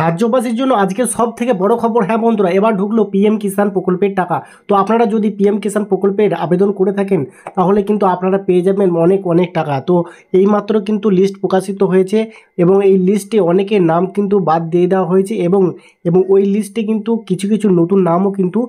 রাজ্যবাসীর জন্য আজকে সব থেকে বড় খবর। হ্যাঁ বন্ধুরা, এবার ঢুকলো পিএম কিষাণ প্রকল্পের টাকা। তো আপনারা যদি পিএম কিষাণ প্রকল্পের আবেদন করে থাকেন তাহলে কিন্তু আপনারা পেয়ে যাবেন অনেক অনেক টাকা। তো এইমাত্র কিন্তু লিস্ট প্রকাশিত হয়েছে এবং এই লিস্টে অনেকের নাম কিন্তু বাদ দিয়ে দেওয়া হয়েছে এবং এবং ওই লিস্টে কিন্তু কিছু কিছু নতুন নামও কিন্তু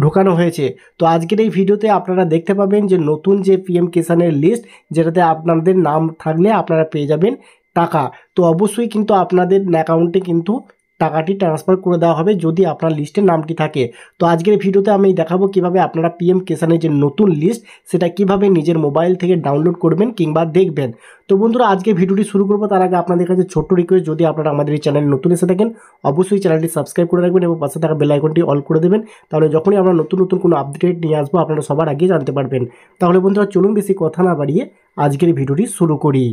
ঢোকানো হয়েছে। তো আজকের এই ভিডিওতে আপনারা দেখতে পাবেন যে নতুন যে পিএম কিষাণের লিস্ট, যেটাতে আপনাদের নাম থাকলে আপনারা পেয়ে যাবেন টাকা। তো অবশ্যই কিন্তু আপনাদের অ্যাকাউন্টে কিন্তু টাকাটি ট্রান্সফার করে দেওয়া হবে যদি আপনার লিস্টে নামটি থাকে। তো আজকের ভিডিওতে আমি দেখাবো কিভাবে আপনারা পিএম কিষাণের যে নতুন লিস্ট সেটা কিভাবে নিজের মোবাইল থেকে ডাউনলোড করবেন কিংবা দেখবেন। তো বন্ধুরা, আজকে ভিডিওটি শুরু করবো তার আগে আপনাদের কাছে ছোট্ট রিকোয়েস্ট, যদি আপনারা আমাদের এই চ্যানেলে নতুন এসে থাকেন অবশ্যই চ্যানেলটি সাবস্ক্রাইব করে রাখবেন এবং পাশে থাকা বেল আইকনটি অল করে দেবেন। তাহলে যখনই আমরা নতুন নতুন কোনো আপডেট নিয়ে আসবো আপনারা সবার আগে জানতে পারবেন। তাহলে বন্ধুরা চলুন বেশি কথা না বাড়িয়ে আজকের ভিডিওটি শুরু করি।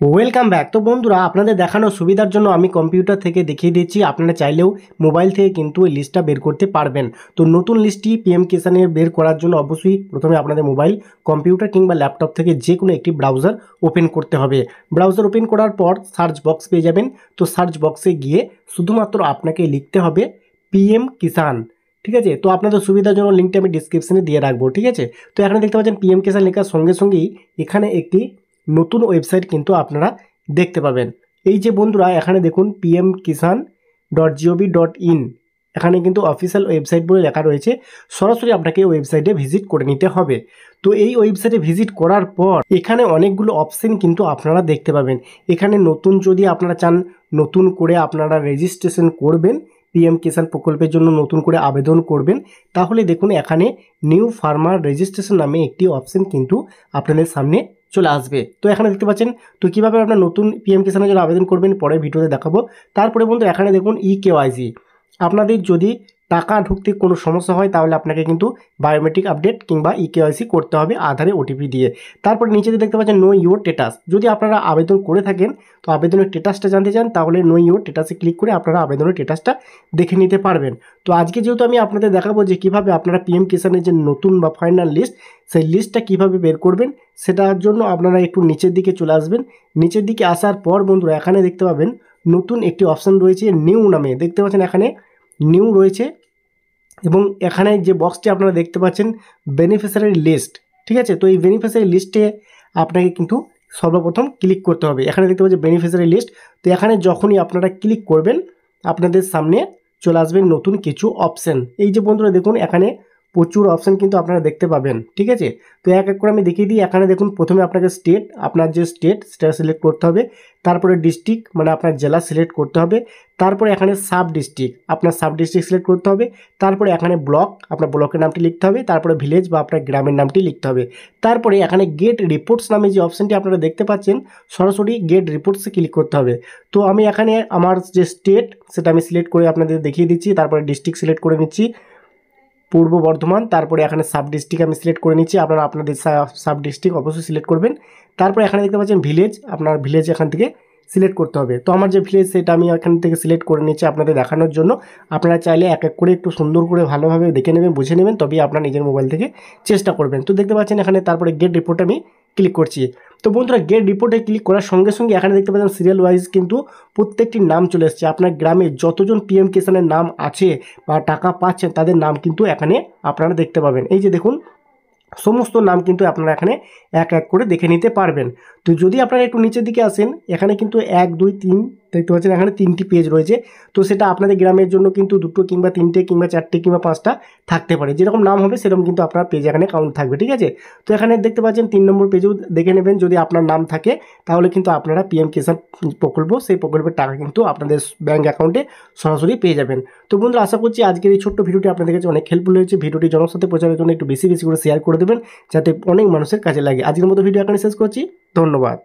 Welcome back. তো বন্ধুরা, আপনাদের দেখানোর সুবিধার জন্য আমি কম্পিউটার থেকে দেখিয়ে দিচ্ছি, আপনারা চাইলেও মোবাইল থেকে কিন্তু এই লিস্টটা বের করতে পারবেন। তো নতুন লিস্টটি পিএম কিষাণের বের করার জন্য অবশ্যই প্রথমে আপনাদের মোবাইল, কম্পিউটার কিংবা ল্যাপটপ থেকে যে কোনো একটি ব্রাউজার ওপেন করতে হবে। ব্রাউজার ওপেন করার পর সার্চ বক্স পেয়ে যাবেন। তো সার্চ বক্সে গিয়ে শুধুমাত্র আপনাকে লিখতে হবে পিএম কিষাণ। ঠিক আছে, তো আপনাদের সুবিধার জন্য লিঙ্কটা আমি ডিসক্রিপশনে দিয়ে রাখবো। ঠিক আছে, তো এখানে দেখতে পাচ্ছেন পিএম কিষাণ লেখার সঙ্গে সঙ্গেই এখানে একটি নতুন ওয়েবসাইট কিন্তু আপনারা দেখতে পাবেন। এই যে বন্ধুরা, এখানে দেখুন pmkisan.gov.in, এখানে কিন্তু অফিসিয়াল ওয়েবসাইট বলে লেখা রয়েছে। সরাসরি আপনাকে ওয়েবসাইটে ভিজিট করে নিতে হবে। তো এই ওয়েবসাইটে ভিজিট করার পর এখানে অনেকগুলো অপশন কিন্তু আপনারা দেখতে পাবেন। এখানে নতুন যদি আপনারা চান নতুন করে আপনারা রেজিস্ট্রেশন করবেন, পিএম কিষাণ প্রকল্পের জন্য নতুন করে আবেদন করবেন, তাহলে দেখুন এখানে নিউ ফার্মার রেজিস্ট্রেশন নামে একটি অপশন কিন্তু আপনাদের সামনে চলে আসবে। তো এখানে দেখতে পাচ্ছেন। তো কীভাবে আপনার নতুন পিএম কিষাণের জন্য আবেদন করবেন পরে ভিডিওতে দেখাবো। তারপরে বন্ধু এখানে দেখুন ইকেওয়াইসি, আপনাদের যদি টাকা ঢুকতে কোনো সমস্যা হয় তাহলে আপনাকে কিন্তু বায়োমেট্রিক আপডেট কিংবা ইকেওয়াইসি করতে হবে আধারে ওটিপি দিয়ে। তারপরে নিচেতে দেখতে পাচ্ছেন নো ইউর স্ট্যাটাস, যদি আপনারা আবেদন করে থাকেন তো আবেদনের স্ট্যাটাসটা জানতে চান তাহলে নো ইউর স্ট্যাটাসে ক্লিক করে আপনারা আবেদনের স্ট্যাটাসটা দেখে নিতে পারবেন। তো আজকে যেহেতু আমি আপনাদের দেখাবো যে কীভাবে আপনারা পিএম কিষাণের যে নতুন বা ফাইনাল লিস্ট সেই লিস্টটা কীভাবে বের করবেন, সেটার জন্য আপনারা একটু নিচের দিকে চলে আসবেন। নিচের দিকে আসার পর বন্ধুরা এখানে দেখতে পাবেন নতুন একটি অপশান রয়েছে নিউ নামে, দেখতে পাচ্ছেন এখানে নিউ রয়েছে এবং এখানে যে বক্সটি আপনারা দেখতে পাচ্ছেন বেনিফিশিয়ারি লিস্ট। ঠিক আছে, তো এই বেনিফিশিয়ারি লিস্টে আপনাকে কিন্তু সর্বপ্রথম ক্লিক করতে হবে। এখানে দেখতে পাচ্ছেন বেনিফিশিয়ারি লিস্ট। তো এখানে যখনই আপনারা ক্লিক করবেন আপনাদের সামনে চলে আসবেন নতুন কিছু অপশান। এই যে বন্ধুরা দেখুন এখানে প্রচুর অপশান কিন্তু আপনারা দেখতে পাবেন। ঠিক আছে, তো এক এক করে আমি দেখিয়ে দিই। এখানে দেখুন প্রথমে আপনাকে স্টেট, আপনার যে স্টেট সেটা সিলেক্ট করতে হবে। তারপরে ডিস্ট্রিক্ট মানে আপনার জেলা সিলেক্ট করতে হবে। তারপরে এখানে সাব ডিস্ট্রিক্ট, আপনার সাব ডিস্ট্রিক্ট সিলেক্ট করতে হবে। তারপরে এখানে ব্লক, আপনার ব্লকের নামটি লিখতে হবে। তারপরে ভিলেজ বা আপনার গ্রামের নামটি লিখতে হবে। তারপরে এখানে গেট রিপোর্টস নামে যে অপশানটি আপনারা দেখতে পাচ্ছেন সরাসরি গেট রিপোর্টসে ক্লিক করতে হবে। তো আমি এখানে আমার যে স্টেট সেটা আমি সিলেক্ট করে আপনাদের দেখিয়ে দিচ্ছি। তারপরে ডিস্ট্রিক্ট সিলেক্ট করে নিচ্ছি পূর্ব বর্ধমান। তারপরে এখানে সাব ডিস্ট্রিক্ট আমি সিলেক্ট করে নিচ্ছি, আপনারা আপনাদের সাব ডিস্ট্রিক্ট অবশ্যই সিলেক্ট করবেন। তারপরে এখানে দেখতে পাচ্ছেন ভিলেজ, আপনার ভিলেজ এখান থেকে সিলেক্ট করতে হবে। তো আমার যে ভিলেজ সেটা আমি এখান থেকে সিলেক্ট করে নিচ্ছি আপনাদের দেখানোর জন্য। আপনারা চাইলে এক এক করে একটু সুন্দর করে ভালোভাবে দেখে নেবেন, বুঝে নেবেন, তবেই আপনার নিজের মোবাইল থেকে চেষ্টা করবেন। তো দেখতে পাচ্ছেন এখানে তারপরে গেট রিপোর্ট আমি ক্লিক করছি। তো বন্ধুরা গেট রিপোর্টে ক্লিক করার সঙ্গে সঙ্গে এখানে দেখতে পাচ্ছেন সিরিয়াল ওয়াইজ কিন্তু প্রত্যেকটির নাম চলে এসেছে। আপনার গ্রামে যতজন পিএম কিষাণের নাম আছে বা টাকা পাচ্ছেন তাদের নাম কিন্তু এখানে আপনারা দেখতে পাবেন। এই যে দেখুন সমস্ত নাম কিন্তু আপনারা এখানে এক এক করে দেখে নিতে পারবেন। তো যদি আপনারা একটু নিচের দিকে আসেন এখানে কিন্তু 1 2 3 দেখতে পাচ্ছেন এখানে 3টি পেজ রয়েছে। তো সেটা আপনাদের গ্রামের জন্য কিন্তু 2টো কিংবা 3টে কিংবা 4টে কিংবা 5টা থাকতে পারে, যেরকম নাম হবে সেরকম কিন্তু আপনার পেজ এখানে কাউন্ট থাকবে। ঠিক আছে, তো এখানে দেখতে পাচ্ছেন 3 নম্বর পেজেও দেখে নেবেন, যদি আপনার নাম থাকে তাহলে কিন্তু আপনারা পিএম কিষাণ প্রকল্প সেই প্রকল্পের টাকা কিন্তু আপনাদের ব্যাঙ্ক অ্যাকাউন্টে সরাসরি পেয়ে যাবেন। তো বন্ধুরা আশা করছি আজকের এই ছোট্ট ভিডিওটি আপনাদের কাছে অনেক হেল্পফুল হয়েছে। ভিডিওটি জনসাথে প্রচারের জন্য একটু বেশি বেশি করে শেয়ার করে দেবেন যাতে অনেক মানুষের কাজে লাগে। আজকের মতো ভিডিও এখানে শেষ করছি, ধন্যবাদ।